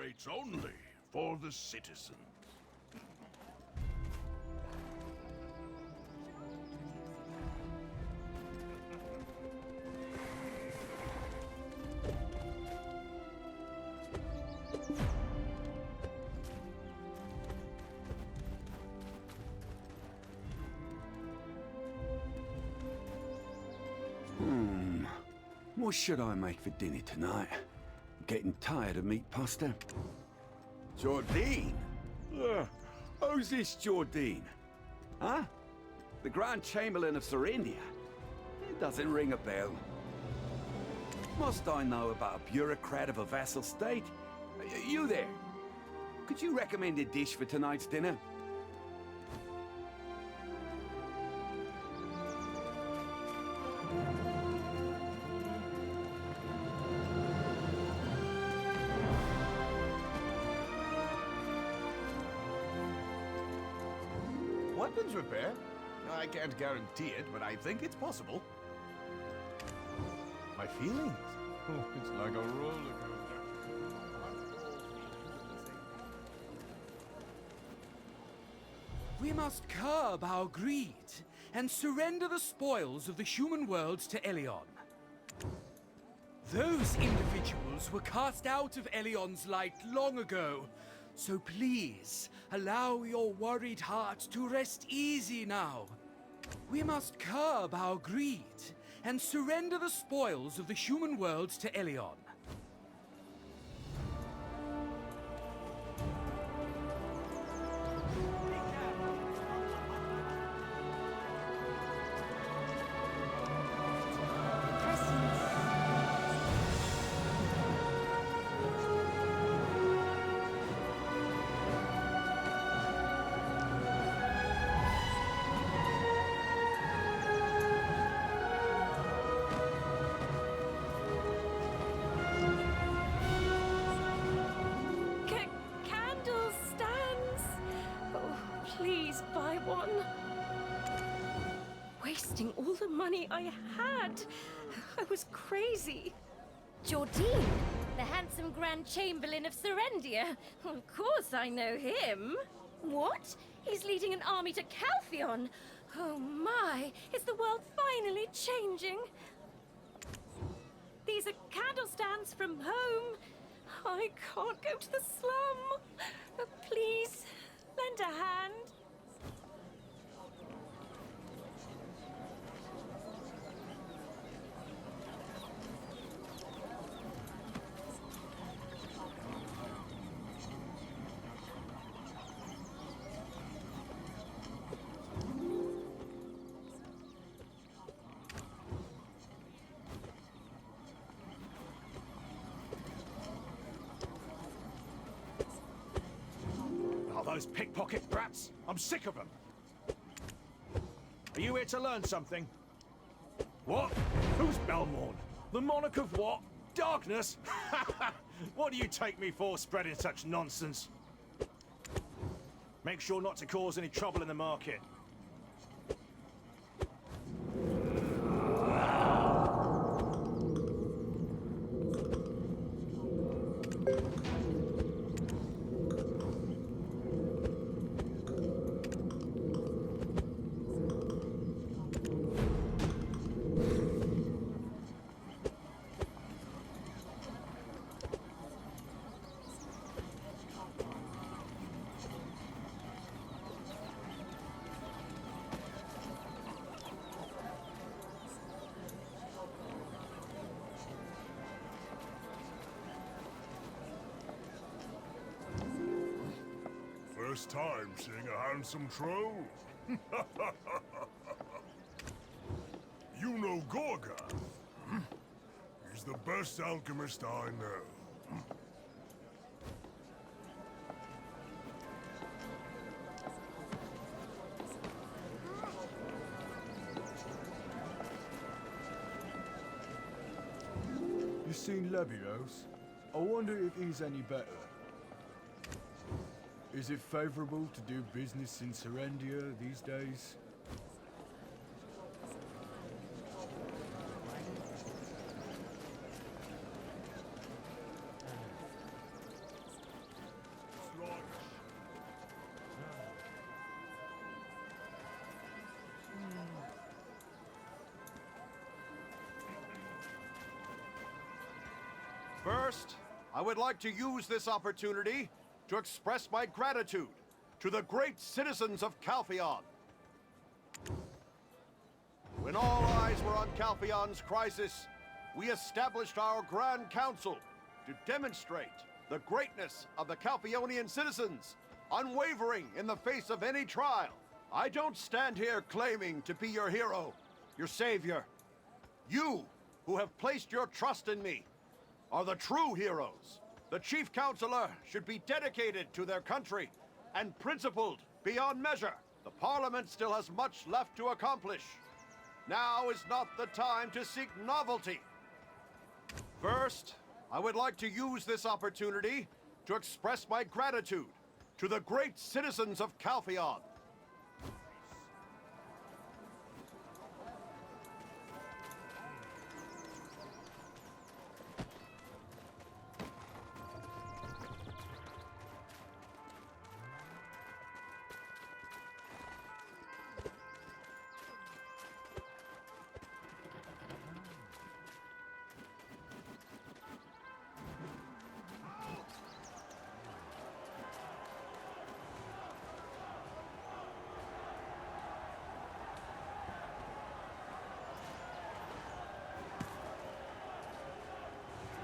operates only for the citizens. What should I make for dinner tonight? I'm getting tired of meat pasta. Jordine? Who's this Jordine? Huh? The Grand Chamberlain of Serendia? It doesn't ring a bell. Must I know about a bureaucrat of a vassal state? You there? Could you recommend a dish for tonight's dinner? Weapons repair? I can't guarantee it, but I think it's possible. My feelings? Oh, it's like a roller coaster. We must curb our greed and surrender the spoils of the human world to Elion. Those individuals were cast out of Elion's light long ago, so please allow your worried heart to rest easy now. We must curb our greed and surrender the spoils of the human world to Elion. Wasting all the money I had. I was crazy. Jordine, the handsome Grand Chamberlain of Serendia. Of course I know him. What? He's leading an army to Calpheon. Oh my, is the world finally changing? These are candle stands from home. I can't go to the slum. Please, lend a hand. Those pickpocket brats! I'm sick of them! Are you here to learn something? What? Who's Belmorn? The monarch of what? Darkness? What do you take me for, spreading such nonsense? Make sure not to cause any trouble in the market. First time seeing a handsome troll? You know Gorga? He's the best alchemist I know. You seen Levios? I wonder if he's any better. Is it favorable to do business in Serendia these days? First, I would like to use this opportunity to express my gratitude to the great citizens of Calpheon. When all eyes were on Calpheon's crisis, we established our Grand Council to demonstrate the greatness of the Calpheonian citizens, unwavering in the face of any trial. I don't stand here claiming to be your hero, your savior. You, who have placed your trust in me, are the true heroes. The Chief Counselor should be dedicated to their country and principled beyond measure. The Parliament still has much left to accomplish. Now is not the time to seek novelty. First, I would like to use this opportunity to express my gratitude to the great citizens of Calpheon.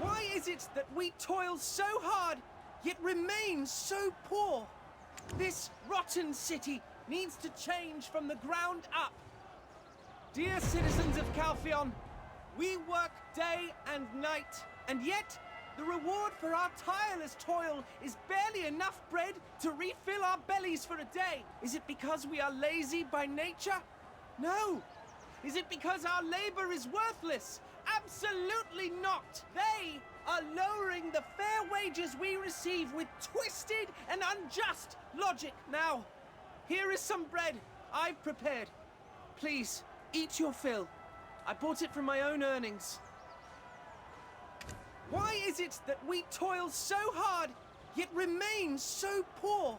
Why is it that we toil so hard, yet remain so poor? This rotten city needs to change from the ground up. Dear citizens of Calpheon, we work day and night, and yet the reward for our tireless toil is barely enough bread to refill our bellies for a day. Is it because we are lazy by nature? No. Is it because our labor is worthless? Absolutely not! They are lowering the fair wages we receive with twisted and unjust logic. Now, here is some bread I've prepared. Please, eat your fill. I bought it from my own earnings. Why is it that we toil so hard, yet remain so poor?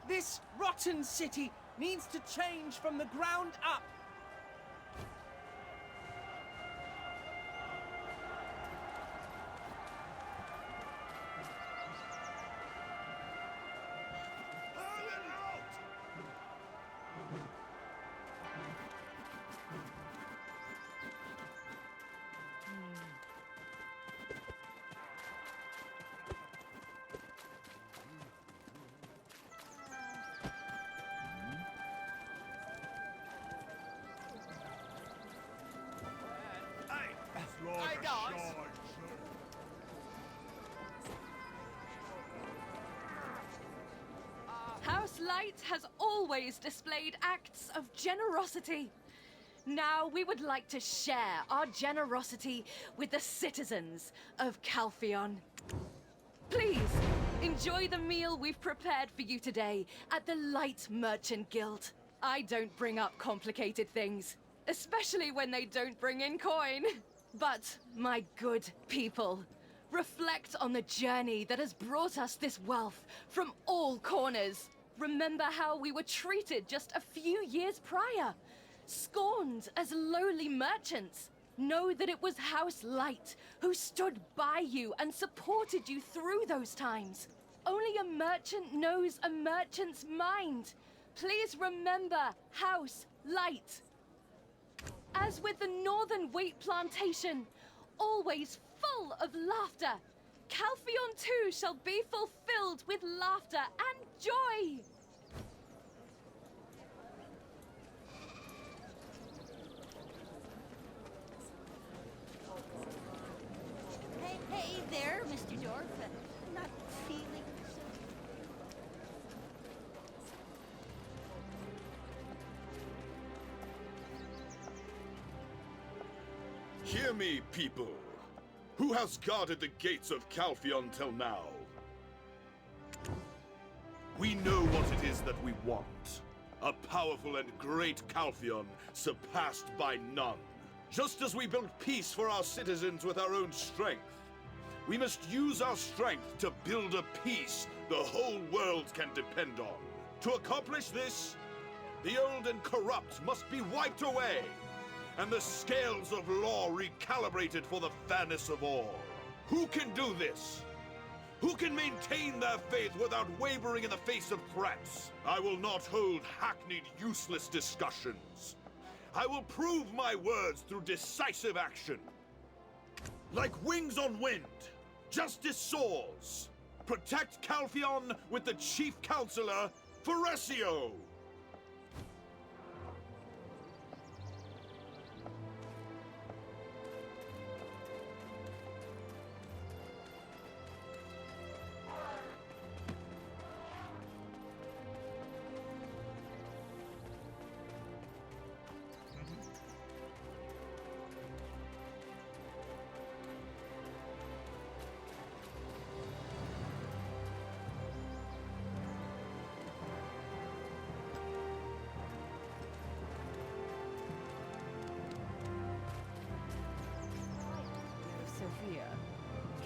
This rotten city needs to change from the ground up. Like a guys. shy House Light has always displayed acts of generosity. Now we would like to share our generosity with the citizens of Calpheon. Please, enjoy the meal we've prepared for you today at the Light Merchant Guild. I don't bring up complicated things, especially when they don't bring in coin. But, my good people, reflect on the journey that has brought us this wealth from all corners. Remember how we were treated just a few years prior, scorned as lowly merchants. Know that it was House Light who stood by you and supported you through those times. Only a merchant knows a merchant's mind. Please remember House Light. As with the northern wheat plantation, always full of laughter, Calpheon too shall be fulfilled with laughter and joy. Hey there, Mr. Dwarf. Not feeling so... Hear me, people. Who has guarded the gates of Calpheon till now? We know what it is that we want. A powerful and great Calpheon, surpassed by none. Just as we built peace for our citizens with our own strength, we must use our strength to build a peace the whole world can depend on. To accomplish this, the old and corrupt must be wiped away, and the scales of law recalibrated for the fairness of all. Who can do this? Who can maintain their faith without wavering in the face of threats? I will not hold hackneyed, useless discussions. I will prove my words through decisive action. Like wings on wind, justice soars. Protect Calpheon with the Chief Counselor, Foresio!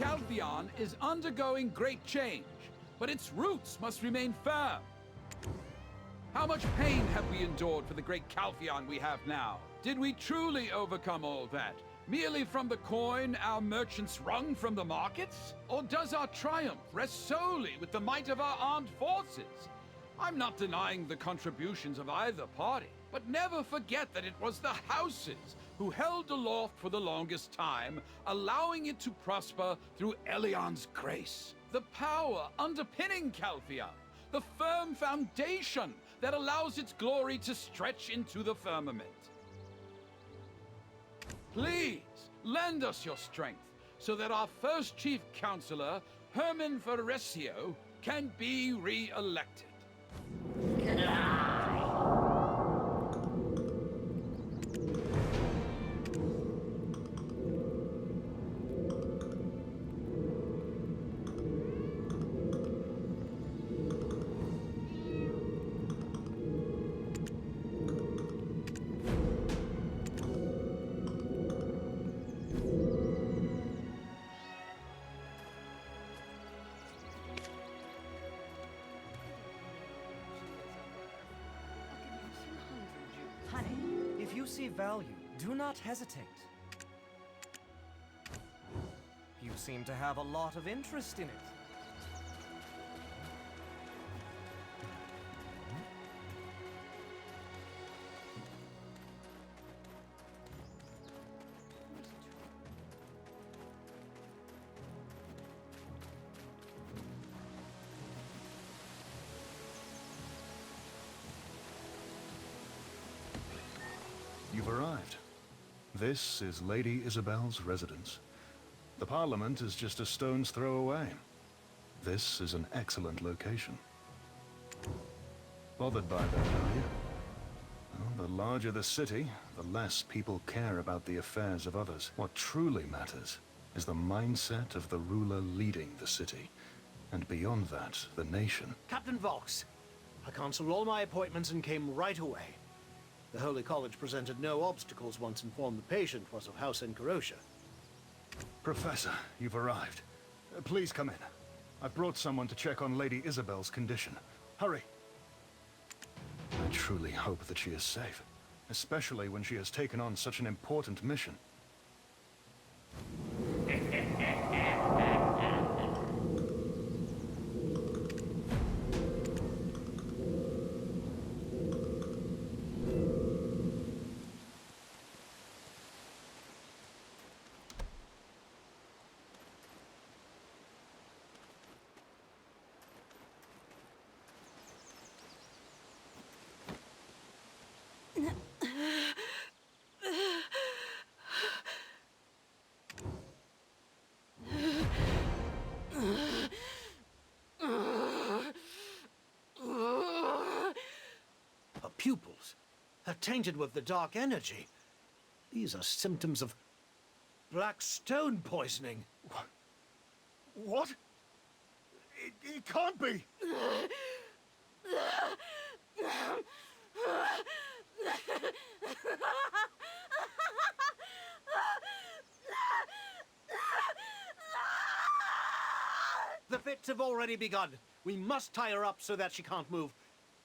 Calpheon is undergoing great change, but its roots must remain firm. How much pain have we endured for the great Calpheon we have now? Did we truly overcome all that, merely from the coin our merchants wrung from the markets? Or does our triumph rest solely with the might of our armed forces? I'm not denying the contributions of either party, but never forget that it was the houses who held aloft for the longest time, allowing it to prosper through Elion's grace. The power underpinning Calpheon, the firm foundation that allows its glory to stretch into the firmament. Please, lend us your strength, so that our first Chief Counselor, Herman Foresio, can be re-elected. Honey, if you see value, do not hesitate. You seem to have a lot of interest in it. You've arrived. This is Lady Isabel's residence. The Parliament is just a stone's throw away. This is an excellent location. Bothered by that, are you? Well, the larger the city, the less people care about the affairs of others. What truly matters is the mindset of the ruler leading the city. And beyond that, the nation. Captain Vox, I cancelled all my appointments and came right away. The Holy College presented no obstacles once informed the patient was of House Encarotia. Professor, you've arrived. Please come in. I've brought someone to check on Lady Isabel's condition. Hurry. I truly hope that she is safe, especially when she has taken on such an important mission. Her pupils are tainted with the dark energy. These are symptoms of black stone poisoning. What? It can't be! The fits have already begun. We must tie her up so that she can't move.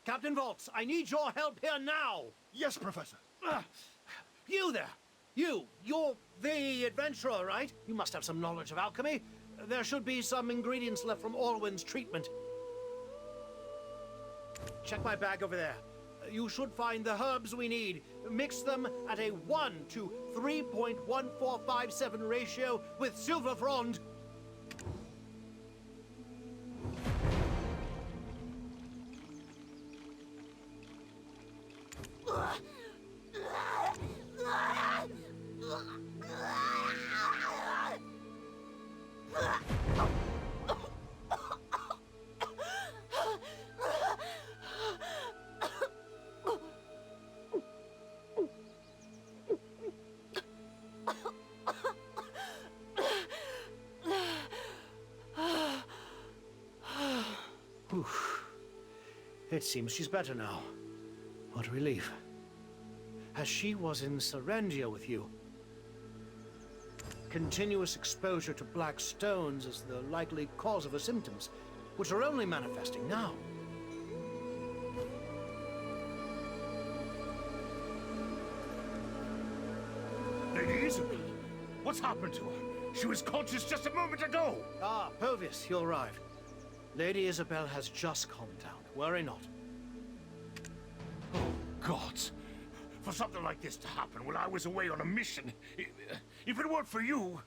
Captain Volks, I need your help here now! Yes, Professor. You there! You're the adventurer, right? You must have some knowledge of alchemy. There should be some ingredients left from Orwin's treatment. Check my bag over there. You should find the herbs we need. Mix them at a 1 to 3.1457 ratio with silver frond. It seems she's better now. What relief. As she was in Serendia with you. Continuous exposure to black stones is the likely cause of her symptoms, which are only manifesting now. Lady Isabel, what's happened to her? She was conscious just a moment ago. Ah, Povius, you arrived. Lady Isabel has just calmed down. Worry not. Oh, gods. For something like this to happen while I was away on a mission. If it weren't for you...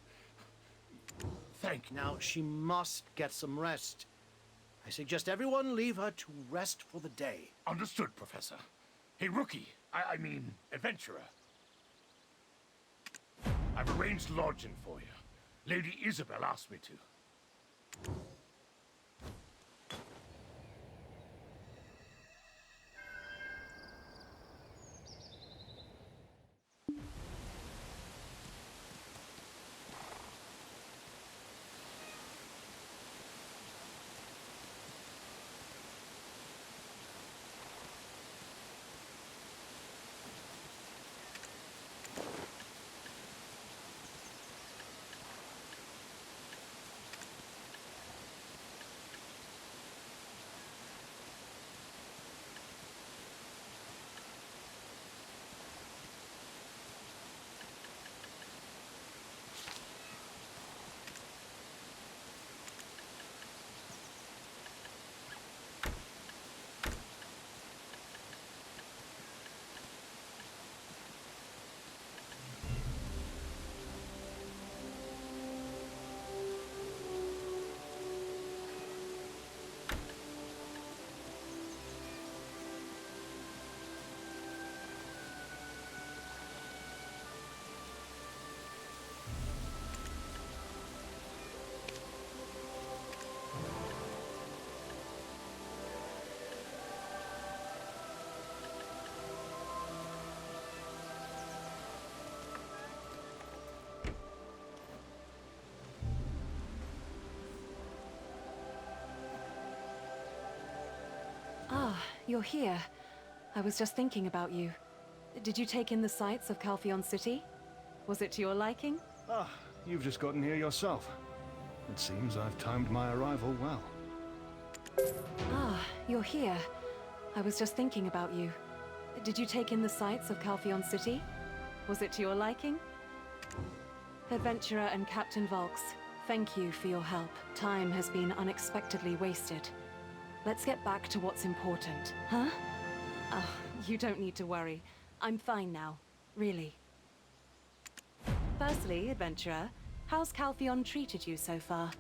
Thank you. Now, she must get some rest. I suggest everyone leave her to rest for the day. Understood, Professor. Hey, rookie. I mean, adventurer. I've arranged lodging for you. Lady Isabel asked me to. Ah, you're here. I was just thinking about you. Did you take in the sights of Calpheon City? Was it to your liking? Ah, you've just gotten here yourself. It seems I've timed my arrival well. Ah, you're here. I was just thinking about you. Did you take in the sights of Calpheon City? Was it to your liking? Adventurer and Captain Volks, thank you for your help. Time has been unexpectedly wasted. Let's get back to what's important. Huh? Oh, you don't need to worry. I'm fine now. Really. Firstly, Adventurer, how's Calpheon treated you so far?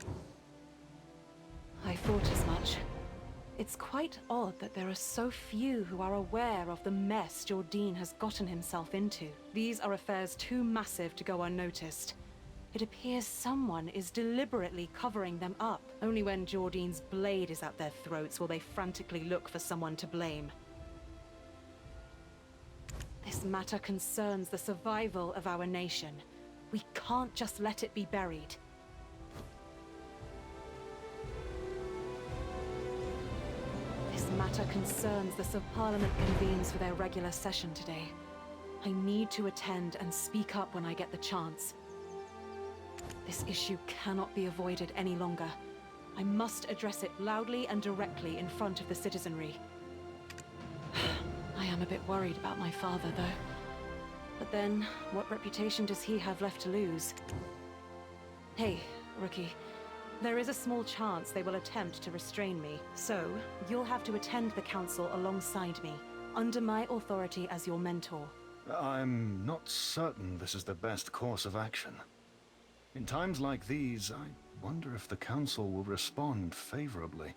I thought as much. It's quite odd that there are so few who are aware of the mess Jordine has gotten himself into. These are affairs too massive to go unnoticed. It appears someone is deliberately covering them up. Only when Jordine's blade is at their throats will they frantically look for someone to blame. This matter concerns the survival of our nation. We can't just let it be buried. This matter concerns the Parliament convenes for their regular session today. I need to attend and speak up when I get the chance. This issue cannot be avoided any longer. I must address it loudly and directly in front of the citizenry. I am a bit worried about my father, though. But then, what reputation does he have left to lose? Hey, rookie. There is a small chance they will attempt to restrain me. So, you'll have to attend the council alongside me, under my authority as your mentor. I'm not certain this is the best course of action. In times like these, I wonder if the council will respond favorably.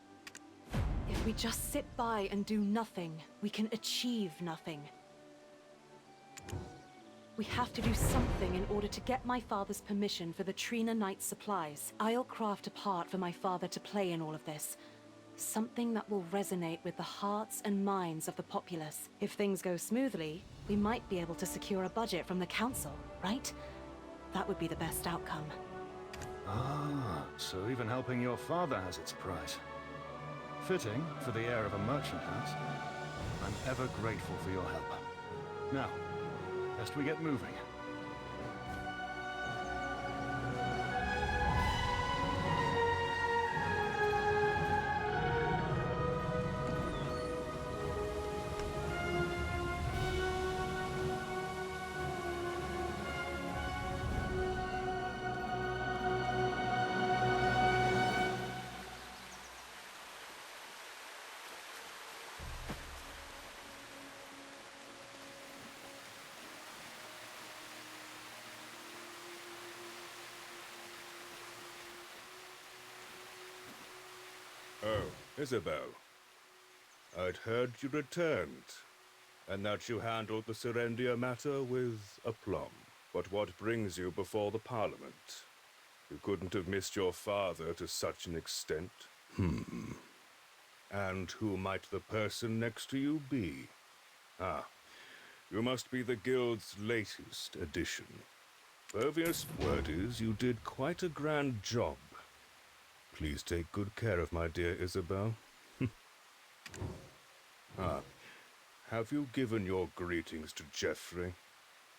If we just sit by and do nothing, we can achieve nothing. We have to do something in order to get my father's permission for the Trina Knight's supplies. I'll craft a part for my father to play in all of this. Something that will resonate with the hearts and minds of the populace. If things go smoothly, we might be able to secure a budget from the council, right? That would be the best outcome. Ah, so even helping your father has its price. Fitting for the heir of a merchant house. I'm ever grateful for your help. Now, lest we get moving. Oh, Isabel. I'd heard you returned, and that you handled the Serendia matter with aplomb. But what brings you before the Parliament? You couldn't have missed your father to such an extent. And who might the person next to you be? Ah, you must be the Guild's latest addition. Pervious word is you did quite a grand job. Please take good care of my dear Isabel. Have you given your greetings to Geoffrey?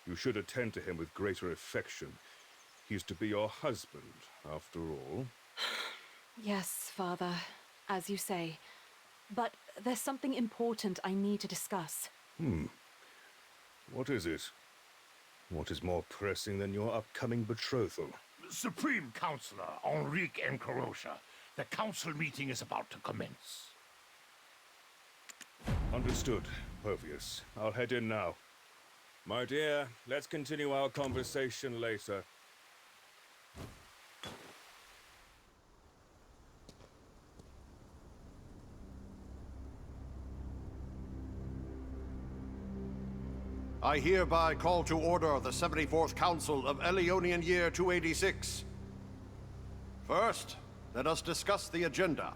You should attend to him with greater affection. He's to be your husband, after all. Yes, Father, as you say. But there's something important I need to discuss. What is it? What is more pressing than your upcoming betrothal? Supreme Councillor Enrique Encarocha, the council meeting is about to commence. Understood, Pervious. I'll head in now. My dear, let's continue our conversation later. I hereby call to order the 74th Council of Elionian Year 286. First, let us discuss the agenda.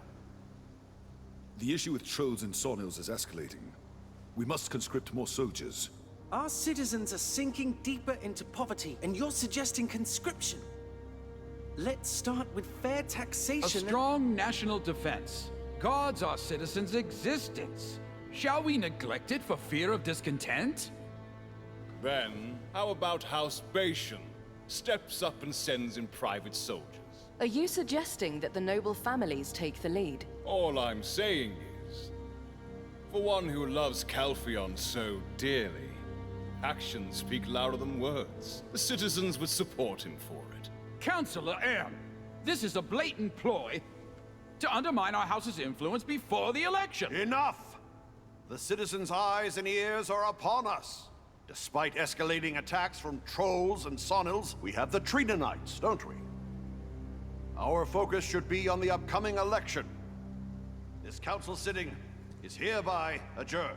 The issue with trolls and sawmills is escalating. We must conscript more soldiers. Our citizens are sinking deeper into poverty, and you're suggesting conscription. Let's start with fair A taxation. strong national defense guards our citizens' existence. Shall we neglect it for fear of discontent? Then, how about House Bation steps up and sends in private soldiers? Are you suggesting that the noble families take the lead? All I'm saying is, for one who loves Calpheon so dearly, actions speak louder than words. The citizens would support him for it. Councillor M, this is a blatant ploy to undermine our house's influence before the election. Enough! The citizens' eyes and ears are upon us. Despite escalating attacks from trolls and sonils, we have the Trina Knights, don't we? Our focus should be on the upcoming election. This council sitting is hereby adjourned.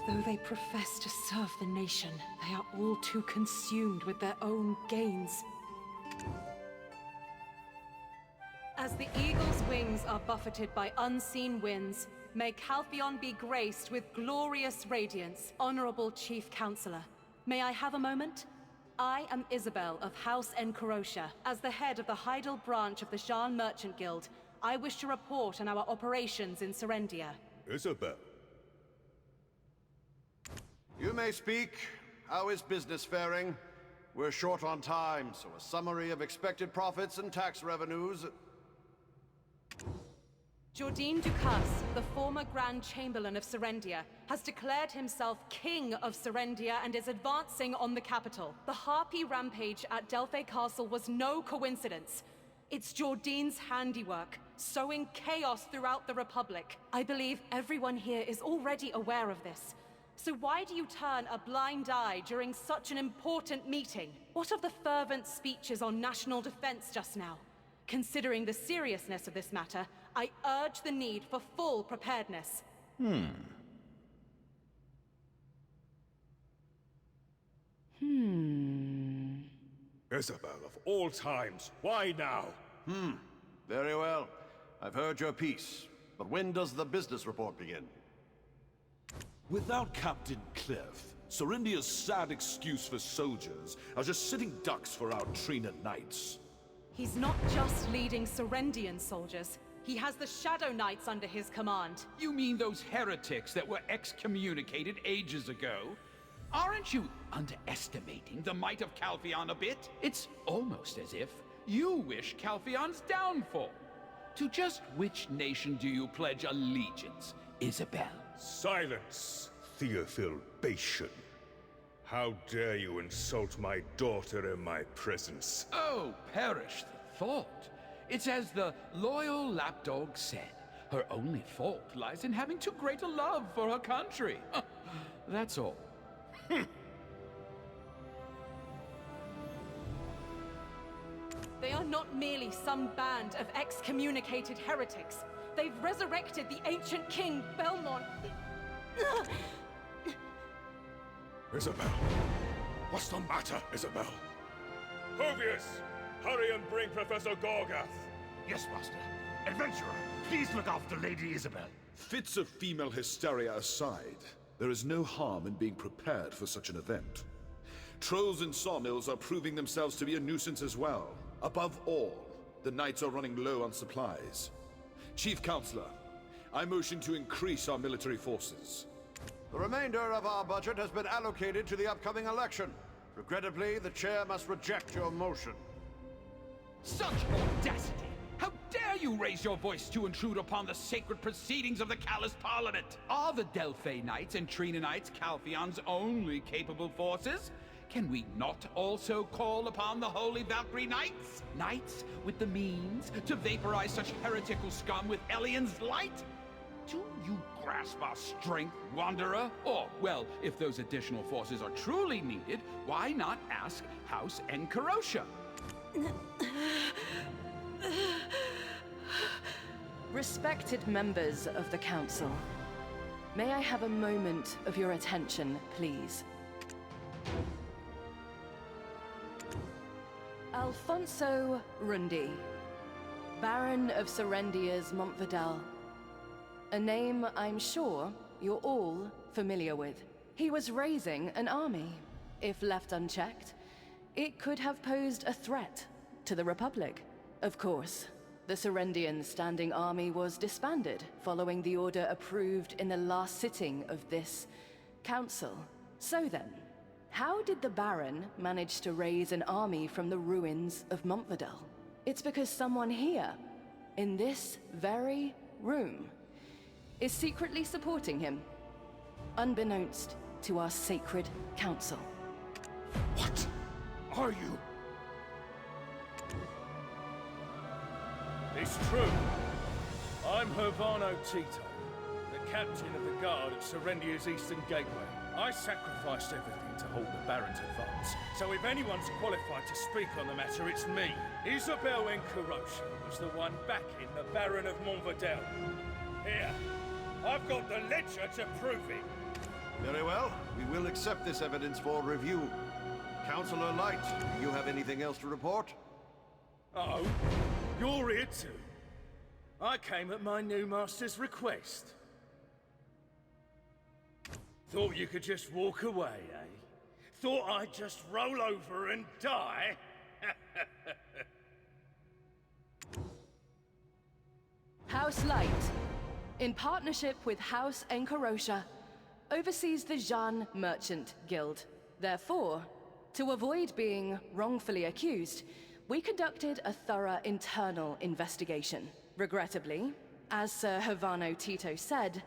Though they profess to serve the nation, they are all too consumed with their own gains. As the eagle's wings are buffeted by unseen winds, may Calpheon be graced with glorious radiance, Honorable Chief Counselor. May I have a moment? I am Isabel of House Encarotia. As the head of the Heidel branch of the Jean Merchant Guild, I wish to report on our operations in Serendia. Isabel. You may speak. How is business faring? We're short on time, so a summary of expected profits and tax revenues. Jourdain Ducasse, the former Grand Chamberlain of Serendia, has declared himself King of Serendia and is advancing on the capital. The Harpy rampage at Delphi Castle was no coincidence. It's Jourdain's handiwork, sowing chaos throughout the Republic. I believe everyone here is already aware of this. So why do you turn a blind eye during such an important meeting? What of the fervent speeches on national defense just now? Considering the seriousness of this matter, I urge the need for full preparedness. Isabel, of all times, why now? Very well. I've heard your piece. But when does the business report begin? Without Captain Cliff, Serendia's sad excuse for soldiers are just sitting ducks for our Trina knights. He's not just leading Serendian soldiers. He has the Shadow Knights under his command. You mean those heretics that were excommunicated ages ago? Aren't you underestimating the might of Calpheon a bit? It's almost as if you wish Calpheon's downfall. To just which nation do you pledge allegiance, Isabel? Silence, Theophil Bation. How dare you insult my daughter in my presence? Oh, perish the thought. It's as the loyal lapdog said. Her only fault lies in having too great a love for her country. That's all. They are not merely some band of excommunicated heretics. They've resurrected the ancient king, Belmont. Isabel. What's the matter, Isabel? Hovius, hurry and bring Professor Gorgath. Yes, Master. Adventurer, please look after Lady Isabel. Fits of female hysteria aside, there is no harm in being prepared for such an event. Trolls and sawmills are proving themselves to be a nuisance as well. Above all, the knights are running low on supplies. Chief Counselor, I motion to increase our military forces. The remainder of our budget has been allocated to the upcoming election. Regrettably, the chair must reject your motion. Such audacity! How dare you raise your voice to intrude upon the sacred proceedings of the Callous Parliament? Are the Delphi Knights and Trina Knights Calpheon's only capable forces? Can we not also call upon the Holy Valkyrie Knights? Knights with the means to vaporize such heretical scum with Elion's light? Do you grasp our strength, Wanderer? Or, well, if those additional forces are truly needed, why not ask House Encarotia? Respected members of the Council, may I have a moment of your attention, please? Alfonso Rundi, Baron of Serendia's Montvidal. A name I'm sure you're all familiar with. He was raising an army. If left unchecked, it could have posed a threat to the Republic. Of course, the Serendian standing army was disbanded following the order approved in the last sitting of this council. So then, how did the Baron manage to raise an army from the ruins of Montvidal? It's because someone here, in this very room, is secretly supporting him, unbeknownst to our sacred council. What are you? It's true. I'm Hervano Tito, the captain of the guard at Serendia's Eastern Gateway. I sacrificed everything to halt the Baron's advance, so if anyone's qualified to speak on the matter, it's me. Isabel Encarotia was the one backing the Baron of Montvidal. Here, I've got the ledger to prove it. Very well. We will accept this evidence for review. Councillor Light, do you have anything else to report? Uh-oh. You're here too. I came at my new master's request. Thought you could just walk away, eh? Thought I'd just roll over and die? House Light, in partnership with House Enkarosha, oversees the Jean Merchant Guild. Therefore, to avoid being wrongfully accused, we conducted a thorough internal investigation. Regrettably, as Sir Havano Tito said,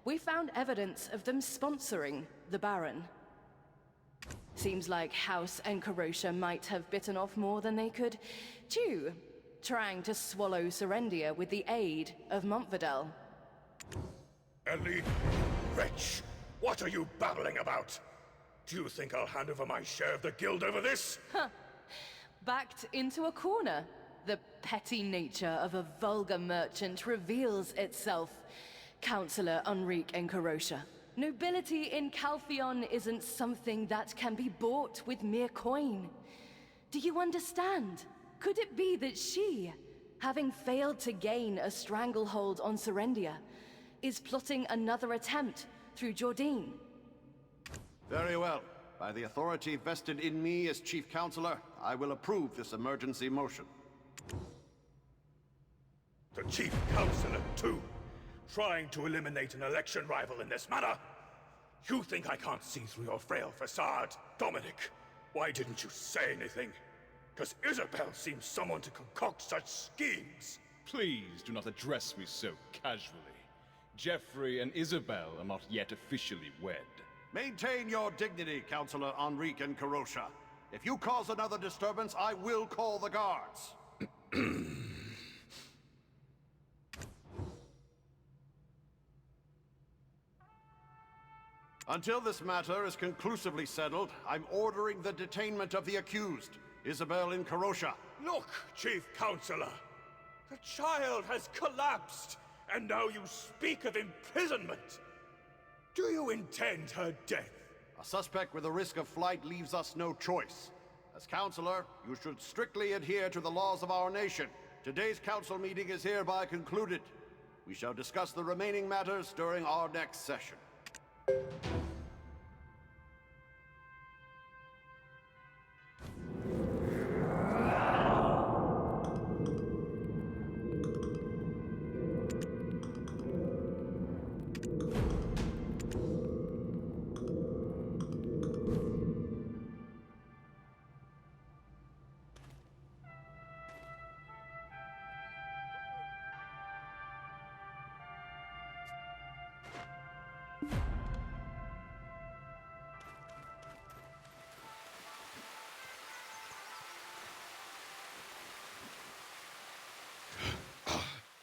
we found evidence of them sponsoring the Baron. Seems like House Enkarosha might have bitten off more than they could chew, trying to swallow Serendia with the aid of Montvidel. Ellie, wretch, what are you babbling about? Do you think I'll hand over my share of the guild over this? Huh. Backed into a corner. The petty nature of a vulgar merchant reveals itself, Councillor Enrique Enkarosha. Nobility in Calpheon isn't something that can be bought with mere coin. Do you understand? Could it be that she, having failed to gain a stranglehold on Serendia, is plotting another attempt through Jordine? Very well. By the authority vested in me as Chief Counselor, I will approve this emergency motion. The Chief Counselor, too, trying to eliminate an election rival in this manner? You think I can't see through your frail facade? Dominic, why didn't you say anything? Does Isabel seem someone to concoct such schemes? Please do not address me so casually. Geoffrey and Isabel are not yet officially wed. Maintain your dignity, Councillor Enrique Enkarosha. If you cause another disturbance, I will call the guards. Until this matter is conclusively settled, I'm ordering the detainment of the accused, Isabel Enkarosha. Look, Chief Counselor! The child has collapsed, and now you speak of imprisonment! Do you intend her death? A suspect with a risk of flight leaves us no choice. As Counselor, you should strictly adhere to the laws of our nation. Today's council meeting is hereby concluded. We shall discuss the remaining matters during our next session.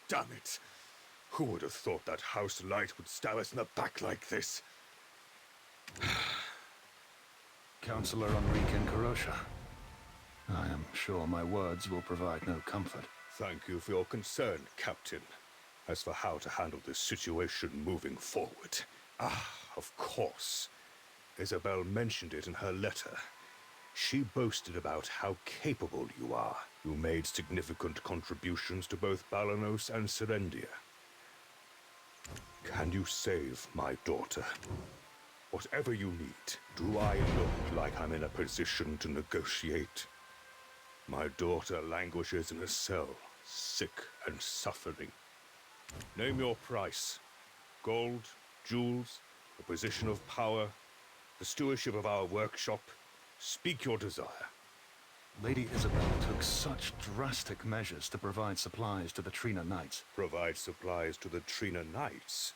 Damn it! Who would have thought that House Light would stab us in the back like this? Councillor Enrique Enkarosha. I am sure my words will provide no comfort. Thank you for your concern, Captain. As for how to handle this situation moving forward... of course. Isabel mentioned it in her letter. She boasted about how capable you are. You made significant contributions to both Balanos and Serendia. Can you save my daughter? Whatever you need, do I look like I'm in a position to negotiate? My daughter languishes in a cell, sick and suffering. Name your price. Gold, jewels, a position of power, the stewardship of our workshop. Speak your desire. Lady Isabel took such drastic measures to provide supplies to the Trina Knights. Provide supplies to the Trina Knights?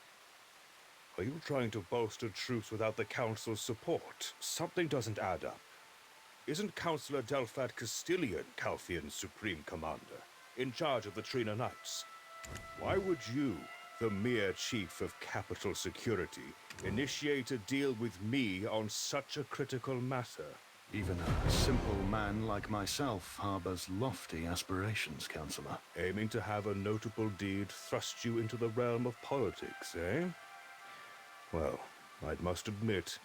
Are you trying to bolster troops without the Council's support? Something doesn't add up. Isn't Councillor Delphad Castilian Calpheon's supreme commander, in charge of the Trina Knights? Why would you, the mere chief of capital security, initiate a deal with me on such a critical matter? Even a simple man like myself harbors lofty aspirations, Councillor. Aiming to have a notable deed thrust you into the realm of politics, eh? Well, I must admit,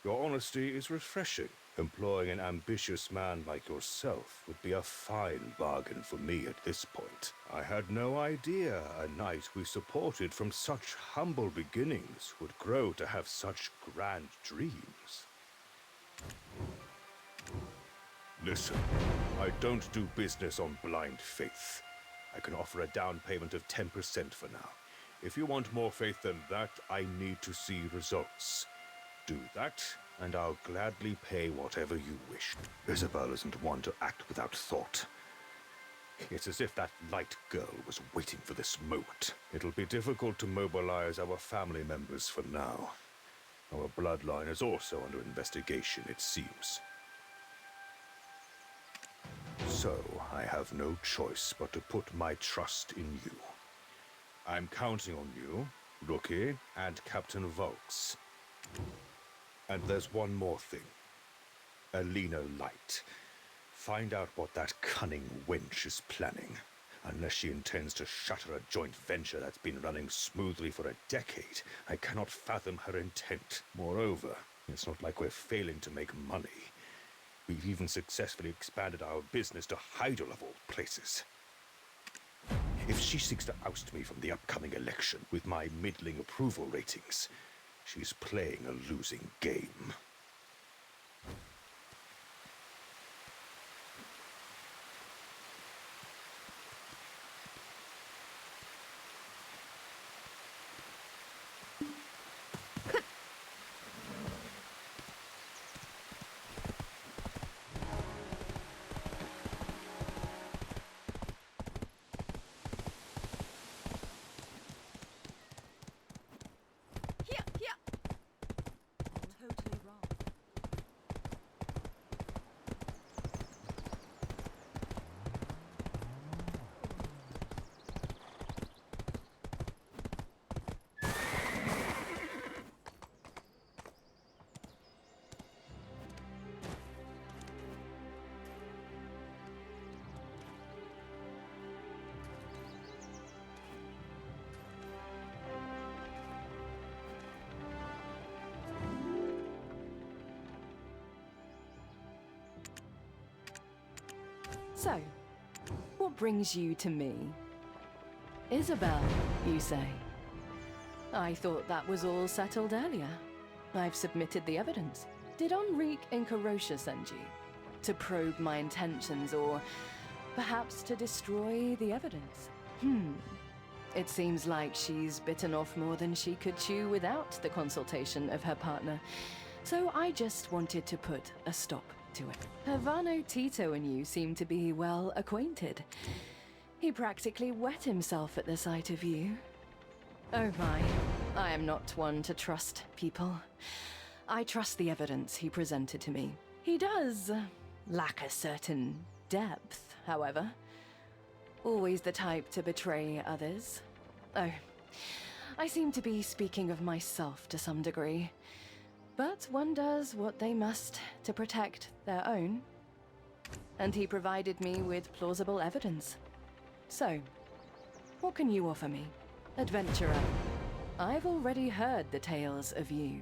your honesty is refreshing. Employing an ambitious man like yourself would be a fine bargain for me at this point. I had no idea a knight we supported from such humble beginnings would grow to have such grand dreams. Listen, I don't do business on blind faith. I can offer a down payment of 10% for now. If you want more faith than that, I need to see results. Do that, and I'll gladly pay whatever you wish. Isabel isn't one to act without thought. It's as if that light girl was waiting for this moment. It'll be difficult to mobilize our family members for now. Our bloodline is also under investigation, it seems. So, I have no choice but to put my trust in you. I'm counting on you, Rookie, and Captain Volks. And there's one more thing. Alina Light. Find out what that cunning wench is planning. Unless she intends to shutter a joint venture that's been running smoothly for a decade, I cannot fathom her intent. Moreover, it's not like we're failing to make money. We've even successfully expanded our business to Hydel of all places. If she seeks to oust me from the upcoming election with my middling approval ratings, she's playing a losing game. So, what brings you to me? Isabel, you say? I thought that was all settled earlier. I've submitted the evidence. Did Enrique Incarosha send you? To probe my intentions, or perhaps to destroy the evidence? It seems like she's bitten off more than she could chew without the consultation of her partner. So I just wanted to put a stop to it. Havano Tito and you seem to be well acquainted. He practically wet himself at the sight of you. Oh my, I am not one to trust people. I trust the evidence he presented to me. He does lack a certain depth, however. Always the type to betray others. Oh, I seem to be speaking of myself to some degree. But one does what they must to protect their own. And he provided me with plausible evidence. So, what can you offer me, adventurer? I've already heard the tales of you.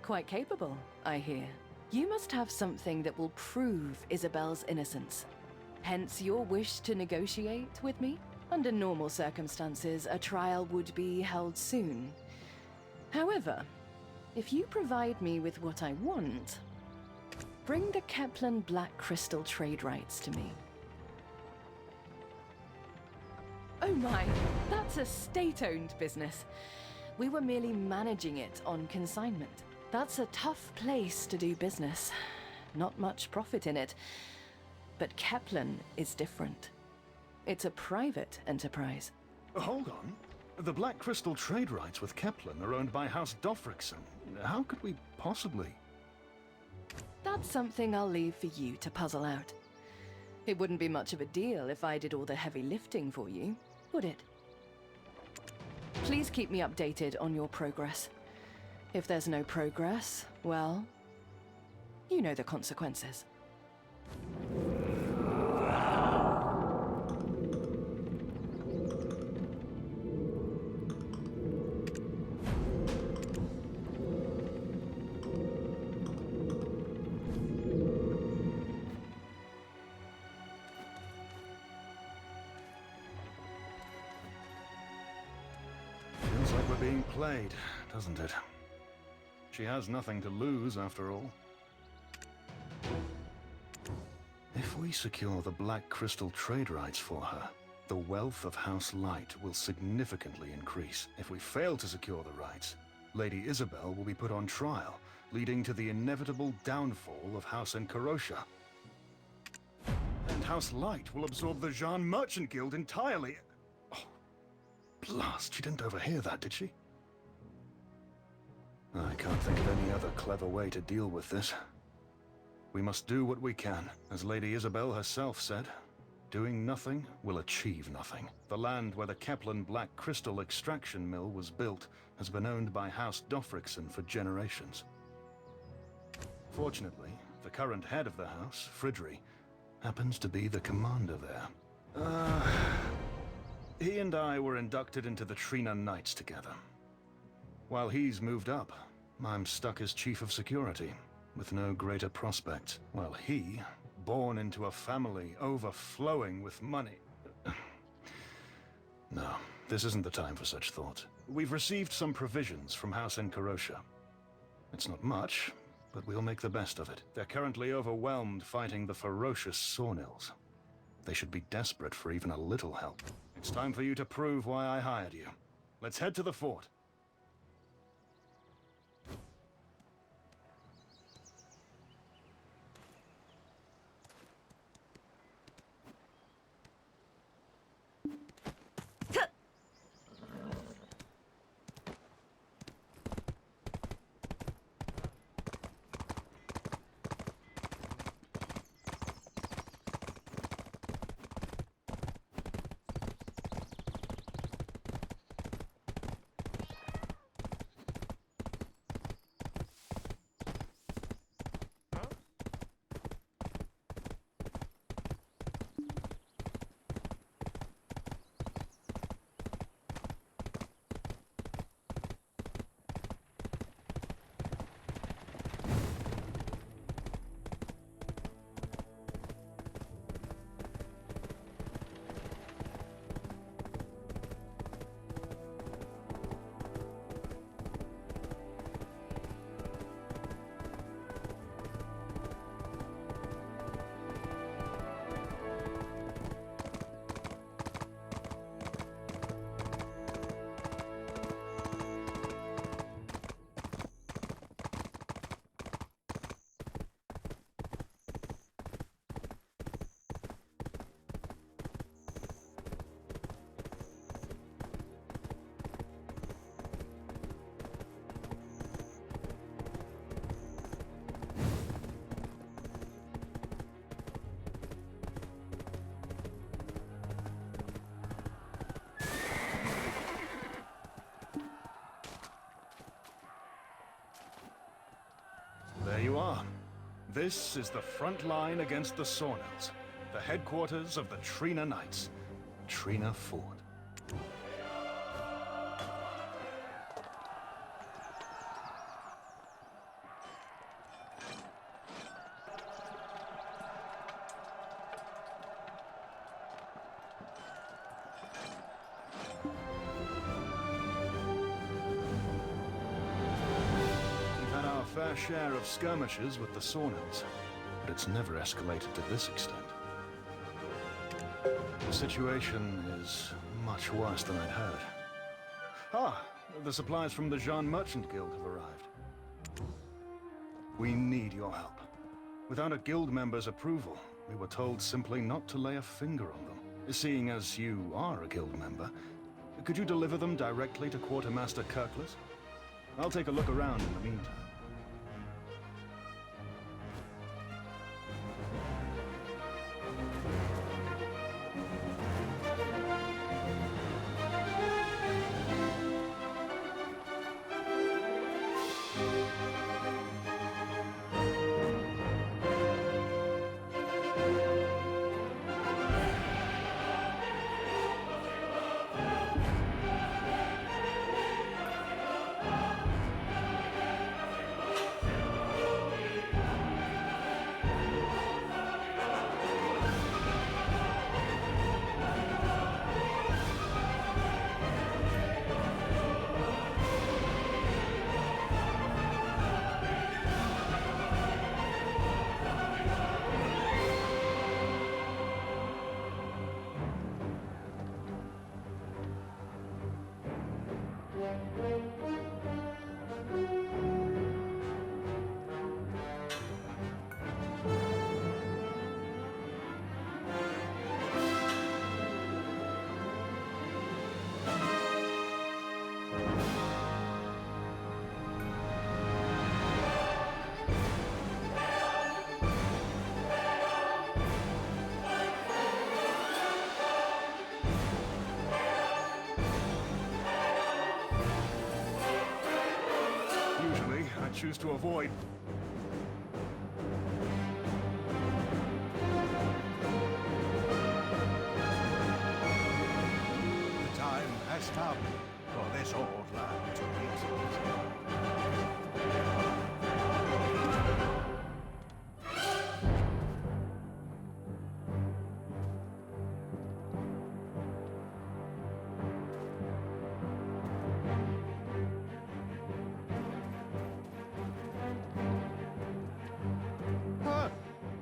Quite capable, I hear. You must have something that will prove Isabel's innocence. Hence your wish to negotiate with me? Under normal circumstances, a trial would be held soon. However, if you provide me with what I want, bring the Kepler Black Crystal trade rights to me. Oh my, that's a state-owned business. We were merely managing it on consignment. That's a tough place to do business. Not much profit in it. But Kepler is different. It's a private enterprise. Hold on. The Black Crystal trade rights with Kepler are owned by House Dofrickson. How could we possibly? That's something I'll leave for you to puzzle out. It wouldn't be much of a deal if I did all the heavy lifting for you, would it? Please keep me updated on your progress. If there's no progress, well, you know the consequences. being played, doesn't it? She has nothing to lose, after all. If we secure the Black Crystal trade rights for her, the wealth of House Light will significantly increase. If we fail to secure the rights, Lady Isabel will be put on trial, leading to the inevitable downfall of House Encarosha. And House Light will absorb the Jean Merchant Guild entirely. Oh, blast, she didn't overhear that, did she? I can't think of any other clever way to deal with this. We must do what we can, as Lady Isabel herself said. Doing nothing will achieve nothing. The land where the Kepler Black Crystal extraction mill was built has been owned by House Dofrickson for generations. Fortunately, the current head of the house, Fridry, happens to be the commander there. He and I were inducted into the Trina Knights together. While he's moved up, I'm stuck as Chief of Security, with no greater prospects, while he, born into a family overflowing with money... No, this isn't the time for such thoughts. We've received some provisions from House Encarosha. It's not much, but we'll make the best of it. They're currently overwhelmed fighting the ferocious Sawnills. They should be desperate for even a little help. It's time for you to prove why I hired you. Let's head to the fort. There you are. This is the front line against the Sawnills, the headquarters of the Trina Knights, Trina Fort. Fair share of skirmishes with the Sawnills, but it's never escalated to this extent. The situation is much worse than I'd heard. Ah, the supplies from the Jean Merchant Guild have arrived. We need your help. Without a guild member's approval, we were told simply not to lay a finger on them. Seeing as you are a guild member, could you deliver them directly to Quartermaster Kirkless? I'll take a look around in the meantime. choose to avoid... The time has come for this old land to meet.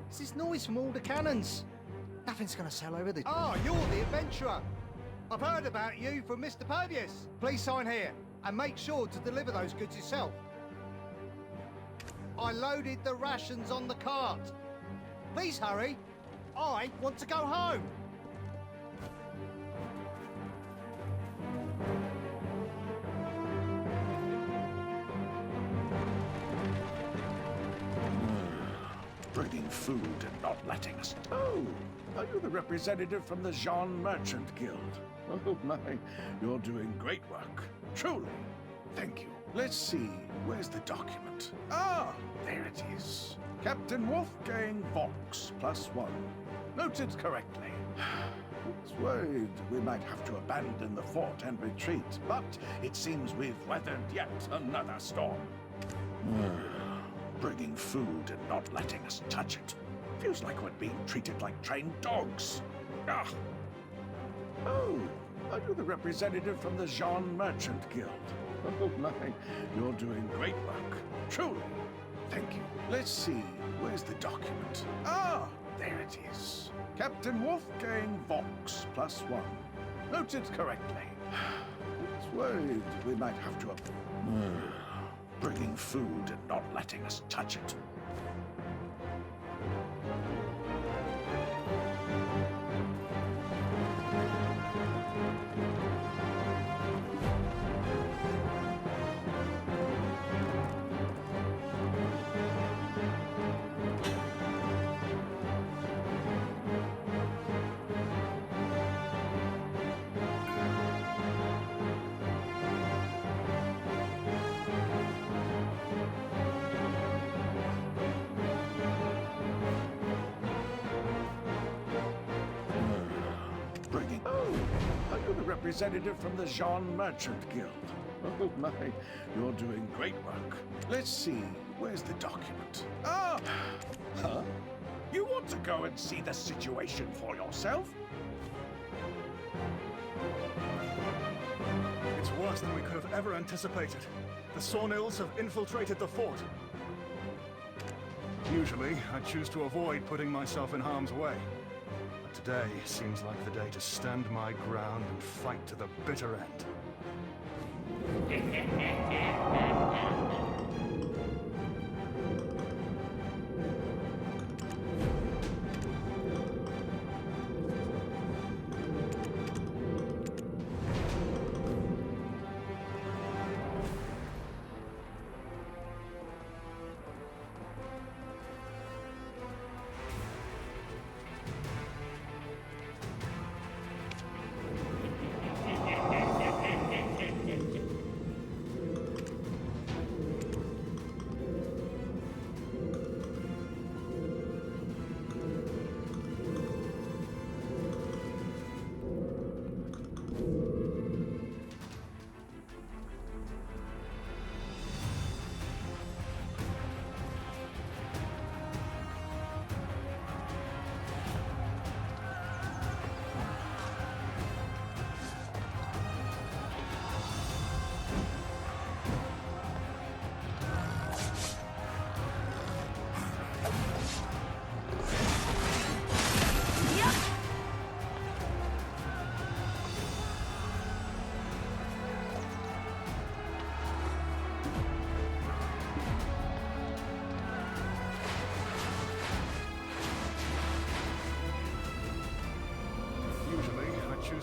It's this noise from all the cannons. Nothing's gonna sail over the... Ah, you're the adventurer. I've heard about you from Mr. Purvius. Please sign here, and make sure to deliver those goods yourself. I loaded the rations on the cart. Please hurry. I want to go home. Bringing food and not letting us... Oh, are you the representative from the Jean Merchant Guild? Oh my, you're doing great work. Truly. Thank you. Let's see, where's the document? Ah, there it is. Captain Wolfgang Vox, +1. Noted correctly. I was worried we might have to abandon the fort and retreat, but it seems we've weathered yet another storm. Bringing food and not letting us touch it. Feels like we're being treated like trained dogs. Ah. Oh, are you the representative from the Jean Merchant Guild? Oh my, you're doing great work. Truly. Thank you. Let's see, where's the document? Ah, there it is. Captain Wolfgang Vox, +1. Noted correctly. I was worried we might have to... Bringing food and not letting us touch it. Representative from the Jean Merchant Guild. Oh my, you're doing great work. Let's see, where's the document? Ah! Huh? You want to go and see the situation for yourself? It's worse than we could have ever anticipated. The Sawnills have infiltrated the fort. Usually, I choose to avoid putting myself in harm's way. Today seems like the day to stand my ground and fight to the bitter end.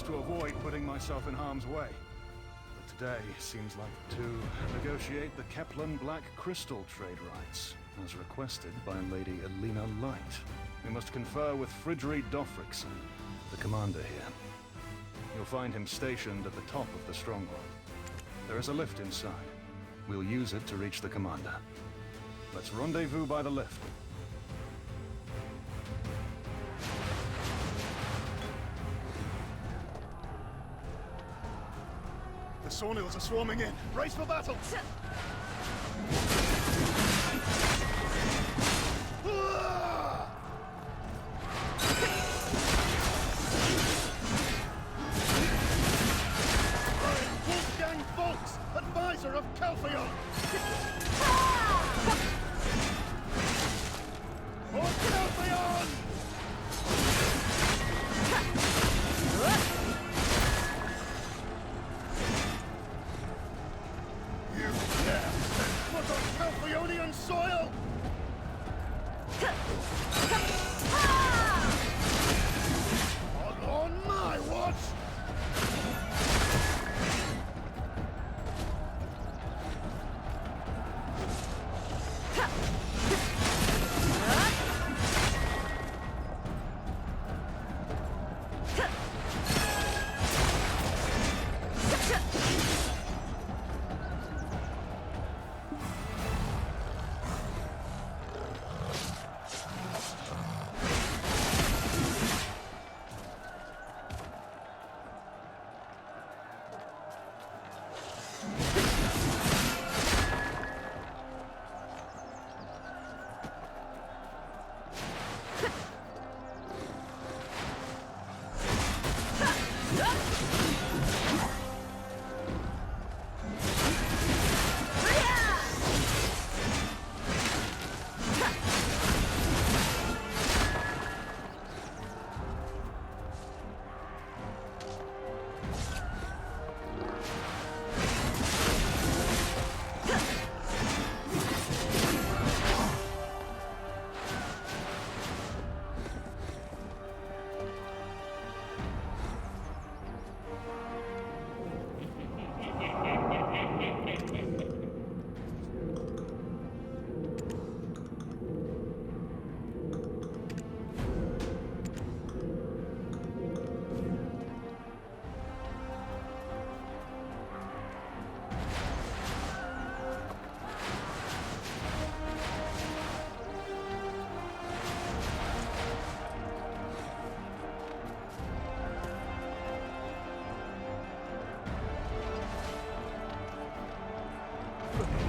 To avoid putting myself in harm's way. But today seems like to negotiate the Kepler Black Crystal trade rights, as requested by Lady Elena Light. We must confer with Fridri Dofrickson, the commander here. You'll find him stationed at the top of the stronghold. There is a lift inside. We'll use it to reach the commander. Let's rendezvous by the lift. The Sawnils are swarming in. Race for battle! Wolfgang Volks, advisor of Calpheon! For Calpheon! You dare set foot on Calpheonian soil! On my watch!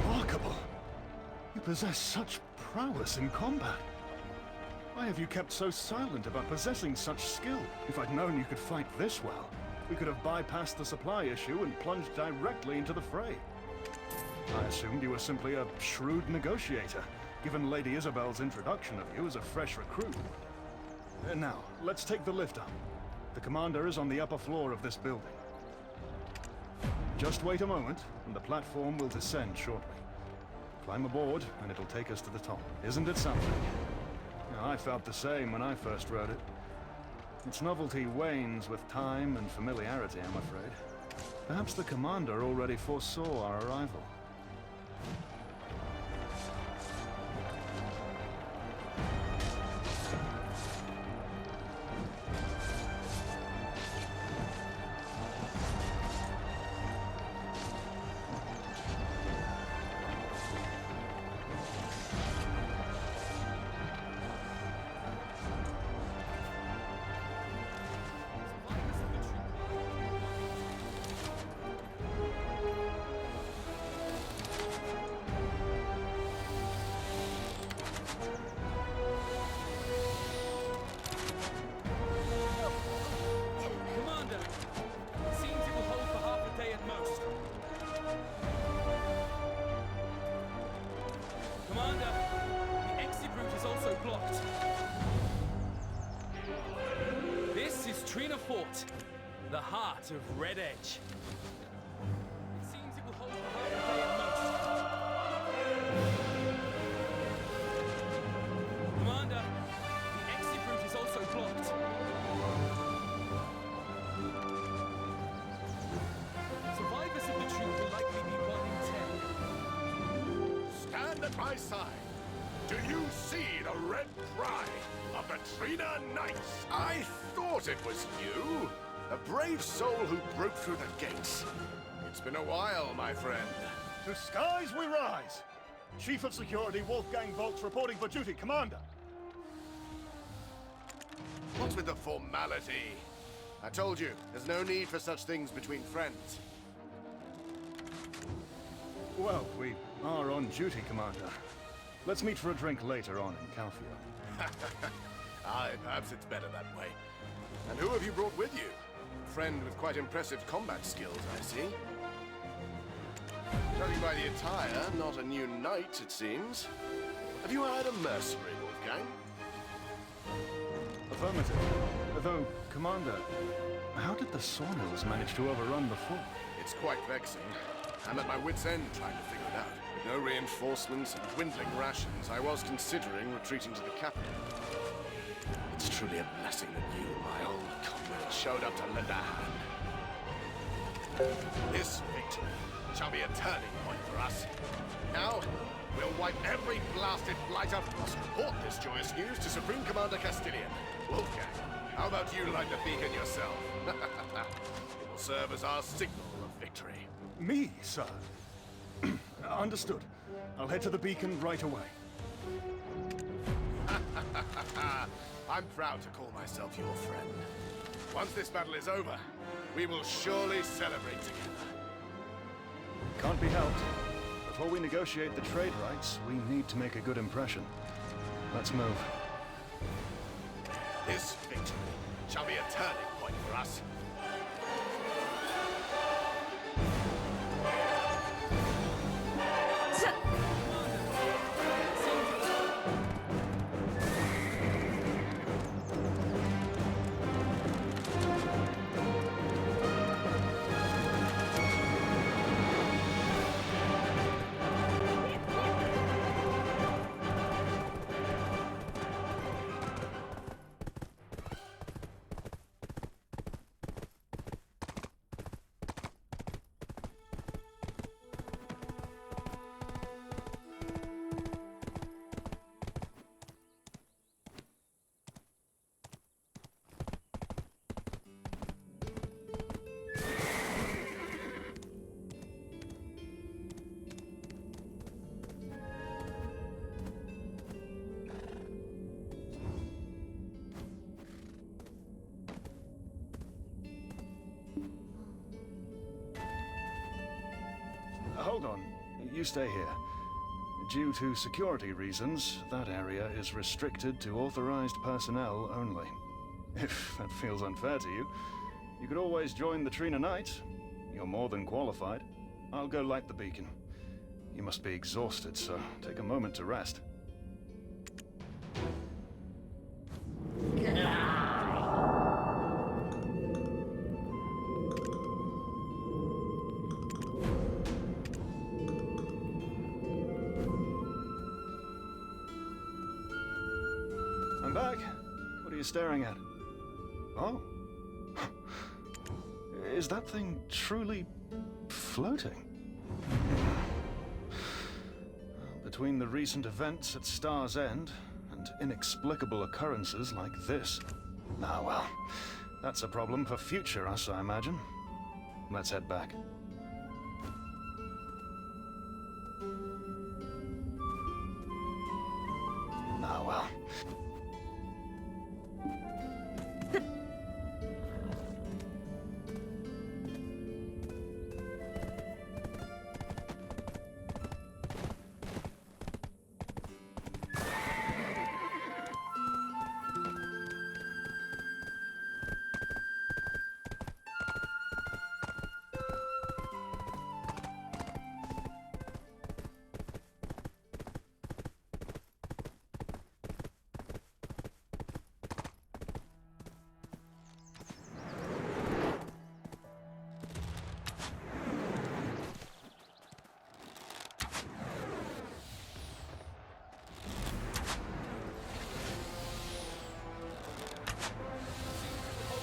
Remarkable. You possess such prowess in combat. Why have you kept so silent about possessing such skill? If I'd known you could fight this well, we could have bypassed the supply issue and plunged directly into the fray. I assumed you were simply a shrewd negotiator, given Lady Isabel's introduction of you as a fresh recruit. Now, let's take the lift up. The commander is on the upper floor of this building. Just wait a moment, and the platform will descend shortly. Climb aboard, and it'll take us to the top. Isn't it something? I felt the same when I first rode it. Its novelty wanes with time and familiarity, I'm afraid. Perhaps the commander already foresaw our arrival. The heart of Red Edge. It seems it will hold for half a day at most. Commander, the exit route is also blocked. Survivors of the troop will likely be 1 in 10. Stand at my side. Do you see the red pride of the Trina Knights? I thought it was you. A brave soul who broke through the gates. It's been a while, my friend. To skies we rise! Chief of Security Wolfgang Volks reporting for duty, Commander. What's with the formality? I told you, there's no need for such things between friends. Well, we are on duty, Commander. Let's meet for a drink later on in Calpheon. Aye, perhaps it's better that way. And who have you brought with you? A friend with quite impressive combat skills, I see. Judging by the attire, not a new knight, it seems. Have you hired a mercenary, Wolfgang? Affirmative. Though, Commander, how did the sawmills manage to overrun the fort? It's quite vexing. I'm at my wit's end trying to figure it out. With no reinforcements and dwindling rations, I was considering retreating to the capital. It's truly a blessing that you, my old comrade, showed up to lend a hand. This victory shall be a turning point for us. Now, we'll wipe every blasted blighter. Must report this joyous news to Supreme Commander Castilian. Wolfgang, how about you light the beacon yourself? It will serve as our signal of victory. Me, sir? Understood. I'll head to the beacon right away. I'm proud to call myself your friend. Once this battle is over, we will surely celebrate together. Can't be helped. Before we negotiate the trade rights, we need to make a good impression. Let's move. This victory shall be a turning point for us. Hold on. You stay here. Due to security reasons, that area is restricted to authorized personnel only. If that feels unfair to you, you could always join the Trina Knights. You're more than qualified. I'll go light the beacon. You must be exhausted, so take a moment to rest. I'm back. What are you staring at? Oh. Is that thing truly floating? Between the recent events at Star's End and inexplicable occurrences like this. Ah, well, that's a problem for future us, I imagine. Let's head back. Ah, well.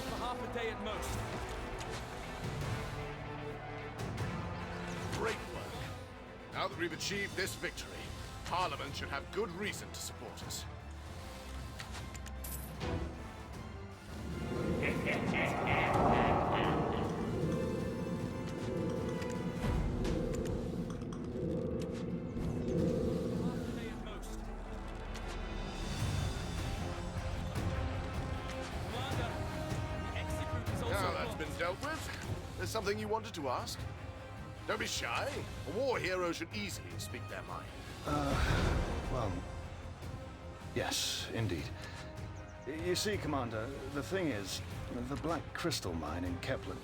For half a day at most. Great work. Now that we've achieved this victory, Parliament should have good reason to support us. dealt with? There's something you wanted to ask? Don't be shy. A war hero should easily speak their mind. Well... Yes, indeed. You see, Commander, the thing is, the Black Crystal Mine in Kepler...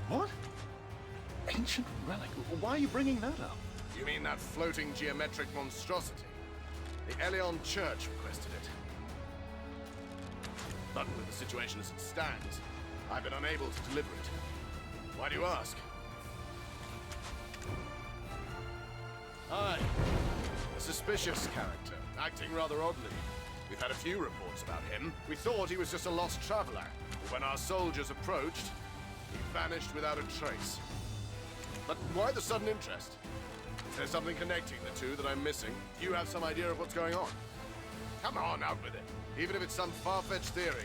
What? Ancient relic? Why are you bringing that up? You mean that floating geometric monstrosity? The Elion Church requested it. But with the situation as it stands, I've been unable to deliver it. Why do you ask? Aye. A suspicious character, acting rather oddly. We've had a few reports about him. We thought he was just a lost traveler. But when our soldiers approached, he vanished without a trace. But why the sudden interest? Is there something connecting the two that I'm missing? Do you have some idea of what's going on? Come on, out with it. Even if it's some far-fetched theory.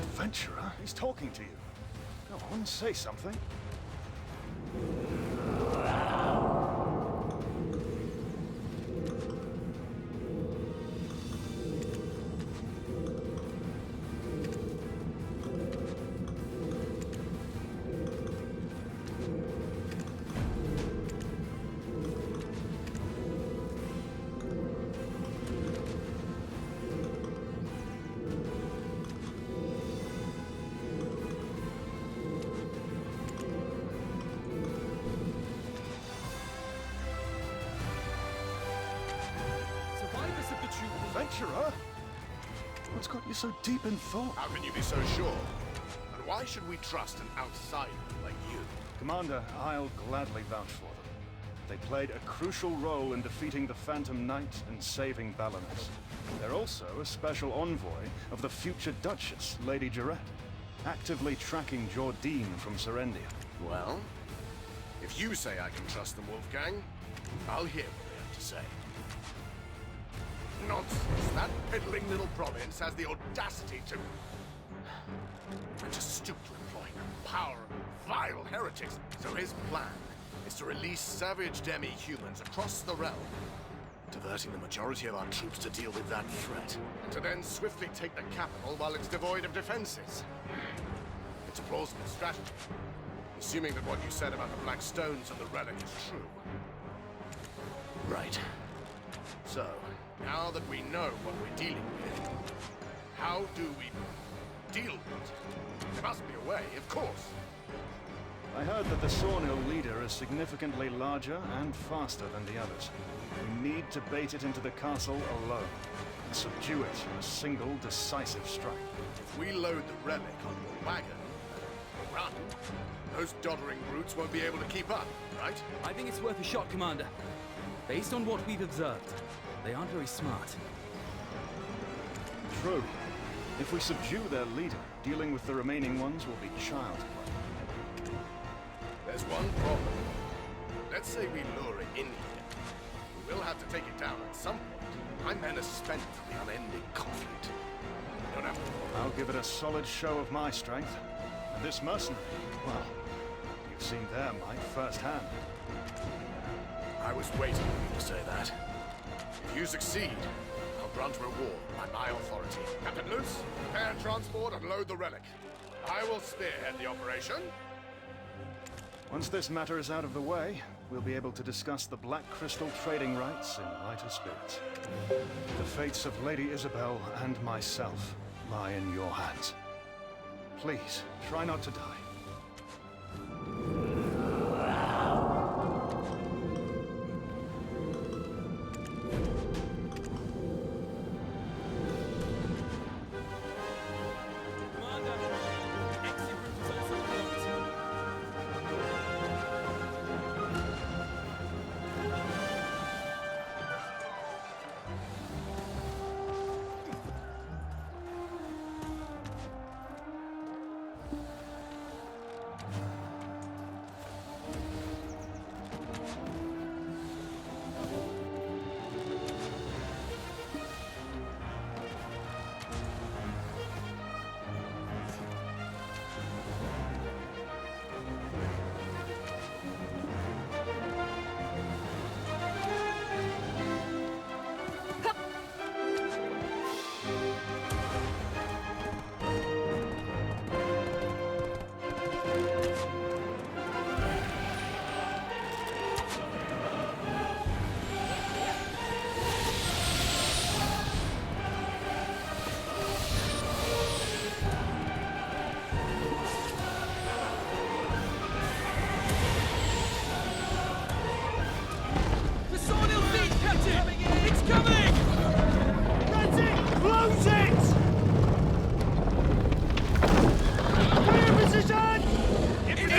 Adventurer? He's talking to you. Go on, say something. Adventurer? What's got you so deep in thought? How can you be so sure? And why should we trust an outsider like you? Commander, I'll gladly vouch for them. They played a crucial role in defeating the Phantom Knight and saving Balinus. They're also a special envoy of the future Duchess, Lady Jarrett, actively tracking Jordine from Serendia. Well, if you say I can trust them, Wolfgang, I'll hear what they have to say. Nonsense. That piddling little province has the audacity to... and to stoop to employing the power of vile heretics. So his plan is to release savage demi-humans across the realm, diverting the majority of our troops to deal with that threat, and to then swiftly take the capital while it's devoid of defenses. It's a plausible strategy, assuming that what you said about the Black Stones and the relic is true. Right. So, now that we know what we're dealing with, how do we deal with it? There must be a way, of course. I heard that the Sawnhill leader is significantly larger and faster than the others. We need to bait it into the castle alone, and subdue it in a single decisive strike. If we load the relic onto a wagon and run, those doddering brutes won't be able to keep up, right? I think it's worth a shot, Commander. Based on what we've observed, they aren't very smart. True. If we subdue their leader, dealing with the remaining ones will be child's play. There's one problem. Let's say we lure it in here. We will have to take it down at some point. My men are spent from the unending conflict. We don't have to... I'll give it a solid show of my strength. And this mercenary, well, you've seen their might firsthand. I was waiting for you to say that. If you succeed, I'll grant reward by my authority. Captain Luce, prepare transport and load the relic. I will spearhead the operation. Once this matter is out of the way, we'll be able to discuss the Black Crystal trading rights in lighter spirits. The fates of Lady Isabel and myself lie in your hands. Please, try not to die.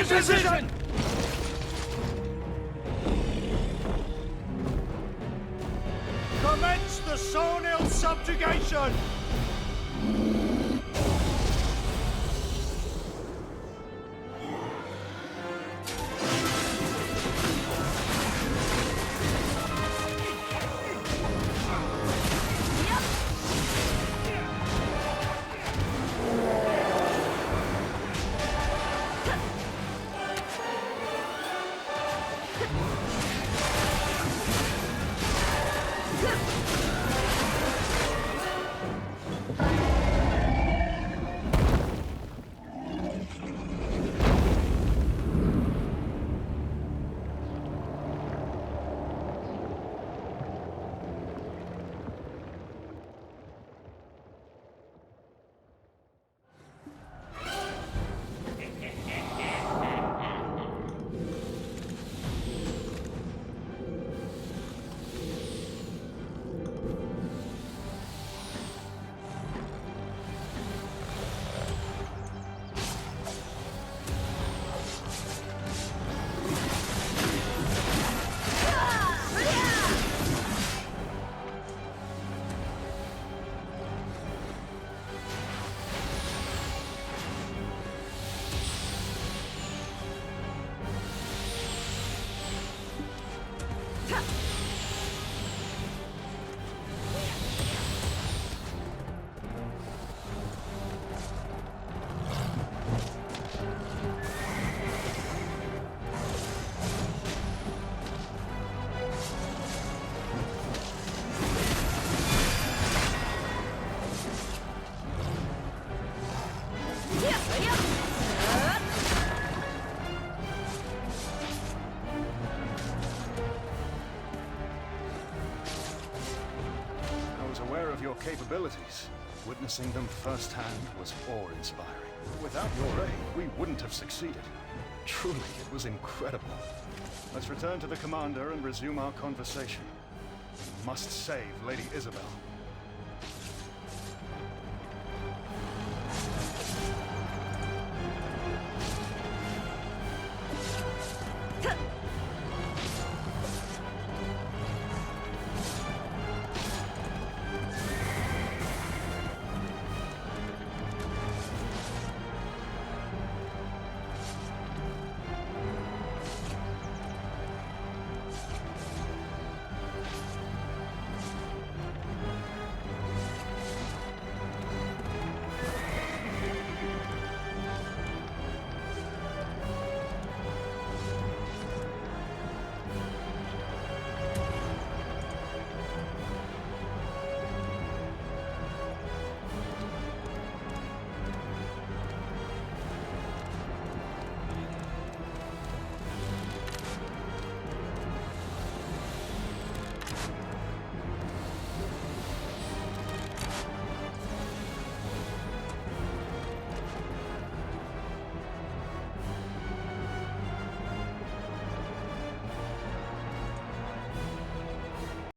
Decision! Commence the Sornil subjugation! Your capabilities. Witnessing them firsthand was awe-inspiring. Without your aid, we wouldn't have succeeded. Truly, it was incredible. Let's return to the commander and resume our conversation. We must save Lady Isabel.